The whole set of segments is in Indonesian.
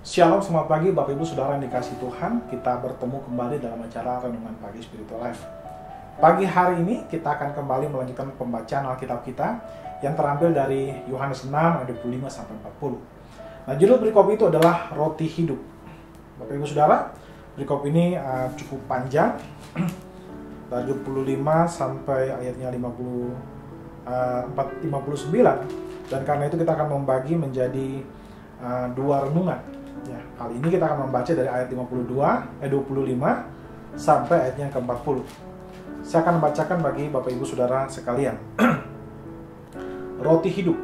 Shalom, selamat pagi Bapak Ibu Saudara yang dikasihi Tuhan. Kita bertemu kembali dalam acara Renungan Pagi Spiritual Life. Pagi hari ini kita akan kembali melanjutkan pembacaan Alkitab kita yang terambil dari Yohanes 6 ayat 25 sampai 40. Nah, judul perikop itu adalah Roti Hidup. Bapak Ibu Saudara, perikop ini cukup panjang dari 25 sampai ayatnya 59, dan karena itu kita akan membagi menjadi dua renungan. Ya, kali ini kita akan membaca dari ayat 25 sampai ayatnya ke-40. Saya akan membacakan bagi Bapak Ibu Saudara sekalian. Roti hidup.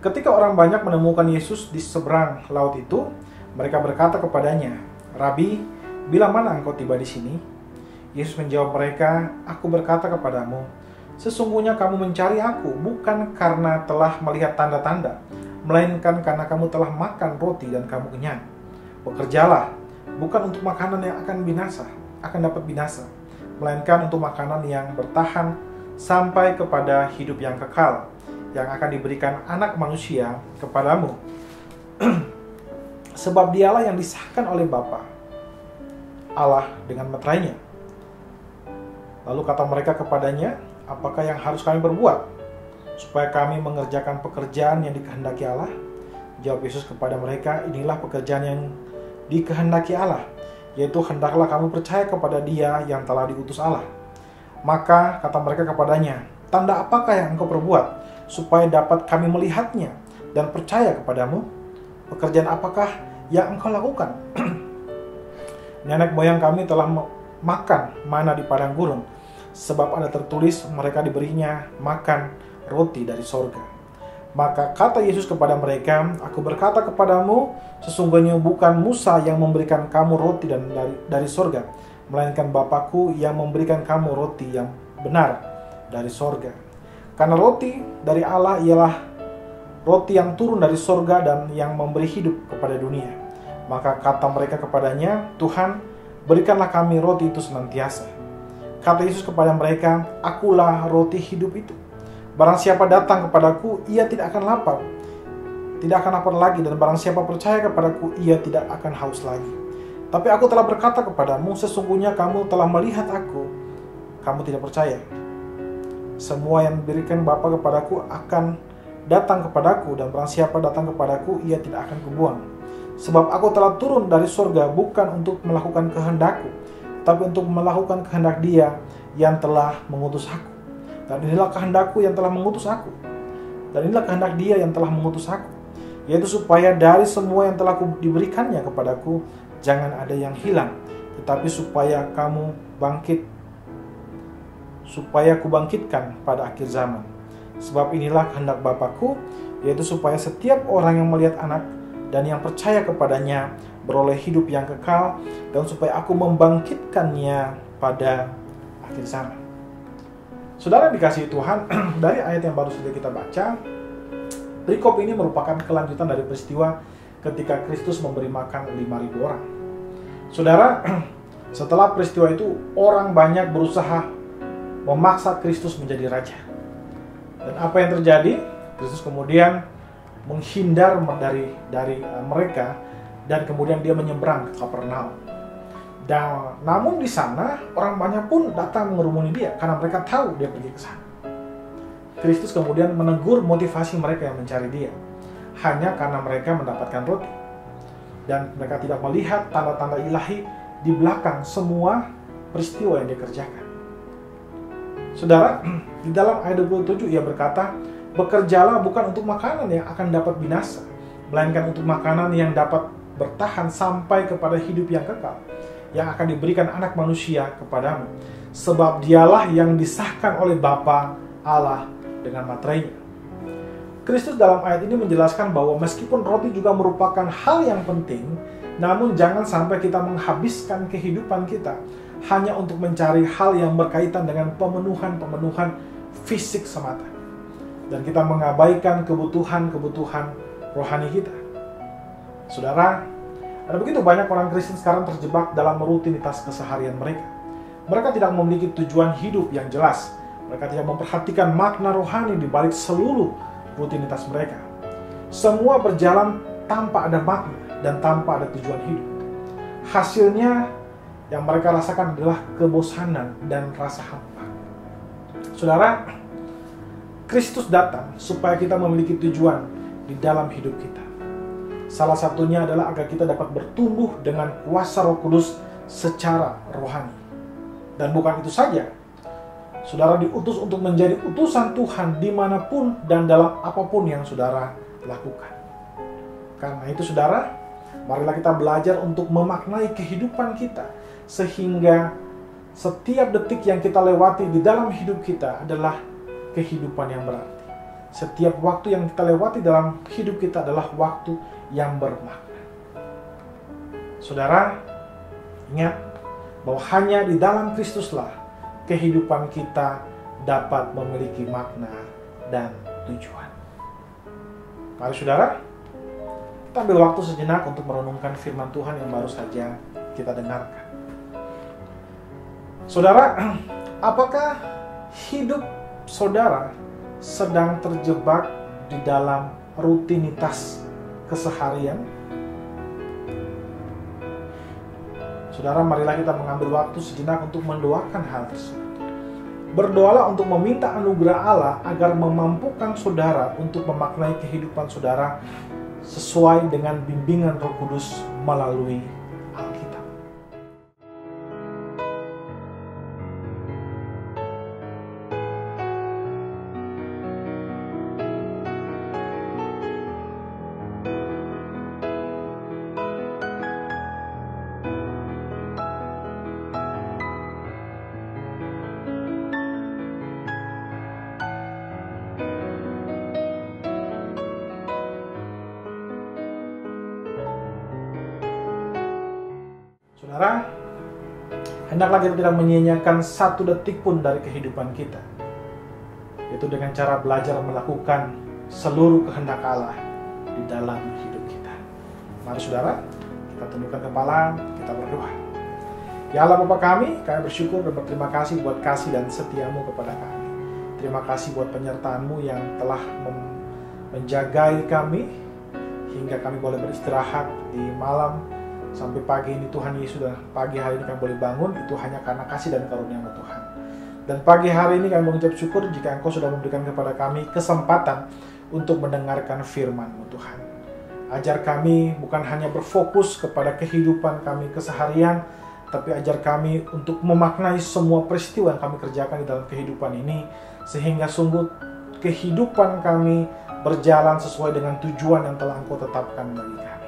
Ketika orang banyak menemukan Yesus di seberang laut itu, mereka berkata kepadanya, "Rabi, bila mana engkau tiba di sini?" Yesus menjawab mereka, "Aku berkata kepadamu, sesungguhnya kamu mencari aku bukan karena telah melihat tanda-tanda, melainkan karena kamu telah makan roti dan kamu kenyang. Bekerjalah, bukan untuk makanan yang akan dapat binasa, melainkan untuk makanan yang bertahan sampai kepada hidup yang kekal, yang akan diberikan Anak Manusia kepadamu. Sebab dialah yang disahkan oleh Bapa Allah dengan meterainya." Lalu kata mereka kepadanya, "Apakah yang harus kami berbuat supaya kami mengerjakan pekerjaan yang dikehendaki Allah?" Jawab Yesus kepada mereka, "Inilah pekerjaan yang dikehendaki Allah, yaitu hendaklah kamu percaya kepada Dia yang telah diutus Allah." Maka kata mereka kepadanya, "Tanda apakah yang engkau perbuat, supaya dapat kami melihatnya dan percaya kepadamu? Pekerjaan apakah yang engkau lakukan? Nenek moyang kami telah makan mana di padang gurun, sebab ada tertulis, mereka diberinya makan roti dari sorga." Maka kata Yesus kepada mereka, "Aku berkata kepadamu, sesungguhnya bukan Musa yang memberikan kamu roti dari sorga, melainkan Bapakku yang memberikan kamu roti yang benar dari sorga. Karena roti dari Allah ialah roti yang turun dari sorga dan yang memberi hidup kepada dunia." Maka kata mereka kepadanya, "Tuhan, berikanlah kami roti itu senantiasa." Kata Yesus kepada mereka, "Akulah roti hidup itu. Barang siapa datang kepadaku, ia tidak akan lapar lagi, dan barang siapa percaya kepadaku, ia tidak akan haus lagi. Tapi aku telah berkata kepadamu, sesungguhnya kamu telah melihat aku, kamu tidak percaya. Semua yang diberikan Bapa kepadaku akan datang kepadaku, dan barang siapa datang kepadaku, ia tidak akan kubuang. Sebab aku telah turun dari surga bukan untuk melakukan kehendakku, tapi untuk melakukan kehendak Dia yang telah mengutus aku. Dan inilah kehendakku yang telah mengutus aku. Dan inilah kehendak Dia yang telah mengutus aku, yaitu supaya dari semua yang telah diberikannya kepadaku, jangan ada yang hilang, tetapi supaya kubangkitkan pada akhir zaman. Sebab inilah kehendak Bapakku, yaitu supaya setiap orang yang melihat Anak dan yang percaya kepadanya beroleh hidup yang kekal, dan supaya aku membangkitkannya pada akhir zaman." Saudara dikasihi Tuhan, dari ayat yang baru saja kita baca, perikop ini merupakan kelanjutan dari peristiwa ketika Kristus memberi makan 5.000 orang. Saudara, setelah peristiwa itu, orang banyak berusaha memaksa Kristus menjadi raja. Dan apa yang terjadi? Kristus kemudian menghindar dari mereka, dan kemudian Dia menyeberang ke Kapernaum. Dan namun di sana orang banyak pun datang mengerumuni Dia karena mereka tahu Dia pergi ke sana. Kristus kemudian menegur motivasi mereka yang mencari Dia hanya karena mereka mendapatkan roti, dan mereka tidak melihat tanda-tanda ilahi di belakang semua peristiwa yang Dia kerjakan. Saudara, di dalam ayat 27 Ia berkata, "Bekerjalah bukan untuk makanan yang akan dapat binasa, melainkan untuk makanan yang dapat bertahan sampai kepada hidup yang kekal, yang akan diberikan Anak Manusia kepadamu. Sebab Dialah yang disahkan oleh Bapa Allah dengan materainya." Kristus dalam ayat ini menjelaskan bahwa meskipun roti juga merupakan hal yang penting, namun jangan sampai kita menghabiskan kehidupan kita hanya untuk mencari hal yang berkaitan dengan pemenuhan fisik semata, dan kita mengabaikan kebutuhan rohani kita. Saudara, ada begitu banyak orang Kristen sekarang terjebak dalam rutinitas keseharian mereka. Mereka tidak memiliki tujuan hidup yang jelas. Mereka tidak memperhatikan makna rohani di balik seluruh rutinitas mereka. Semua berjalan tanpa ada makna. dan tanpa ada tujuan hidup. Hasilnya yang mereka rasakan adalah kebosanan dan rasa hampa. Saudara, Kristus datang supaya kita memiliki tujuan di dalam hidup kita. Salah satunya adalah agar kita dapat bertumbuh dengan kuasa Roh Kudus secara rohani. Dan bukan itu saja, saudara diutus untuk menjadi utusan Tuhan dimanapun dan dalam apapun yang saudara lakukan. Karena itu saudara, marilah kita belajar untuk memaknai kehidupan kita, sehingga setiap detik yang kita lewati di dalam hidup kita adalah kehidupan yang berarti. Setiap waktu yang kita lewati dalam hidup kita adalah waktu yang bermakna. Saudara, ingat bahwa hanya di dalam Kristuslah kehidupan kita dapat memiliki makna dan tujuan. Mari saudara, kita ambil waktu sejenak untuk merenungkan firman Tuhan yang baru saja kita dengarkan. Saudara, apakah hidup saudara sedang terjebak di dalam rutinitas keseharian? Saudara, marilah kita mengambil waktu sejenak untuk mendoakan hal tersebut. Berdoalah untuk meminta anugerah Allah agar memampukan saudara untuk memaknai kehidupan saudara sesuai dengan bimbingan Roh Kudus melalui Alkitab. Saudara, hendaklah kita tidak menyia-nyiakan satu detik pun dari kehidupan kita, yaitu dengan cara belajar melakukan seluruh kehendak Allah di dalam hidup kita. Mari saudara, kita tundukkan kepala, kita berdoa. Ya Allah Bapa kami bersyukur dan berterima kasih buat kasih dan setiamu kepada kami. Terima kasih buat penyertaan-Mu yang telah menjagai kami hingga kami boleh beristirahat di malam sampai pagi ini. Tuhan Yesus, sudah pagi hari ini kami boleh bangun, itu hanya karena kasih dan karunia-Mu Tuhan. Dan pagi hari ini kami mengucap syukur jika Engkau sudah memberikan kepada kami kesempatan untuk mendengarkan firman-Mu Tuhan. Ajar kami bukan hanya berfokus kepada kehidupan kami keseharian, tapi ajar kami untuk memaknai semua peristiwa yang kami kerjakan di dalam kehidupan ini, sehingga sungguh kehidupan kami berjalan sesuai dengan tujuan yang telah Engkau tetapkan bagi kami.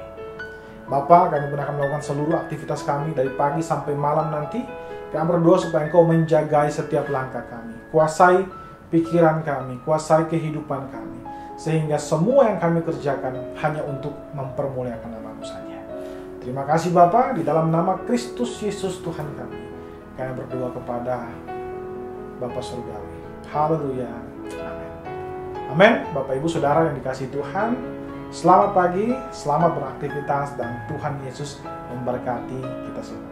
Bapa, kami pun akan melakukan seluruh aktivitas kami dari pagi sampai malam nanti. Kami berdoa supaya Engkau menjagai setiap langkah kami. Kuasai pikiran kami, kuasai kehidupan kami. Sehingga semua yang kami kerjakan hanya untuk mempermuliakan nama-Mu saja. Terima kasih Bapa, di dalam nama Kristus Yesus Tuhan kami. Kami berdoa kepada Bapa Surgawi. Haleluya. Amin. Amin. Bapak Ibu Saudara yang dikasihi Tuhan, selamat pagi, selamat beraktivitas, dan Tuhan Yesus memberkati kita semua.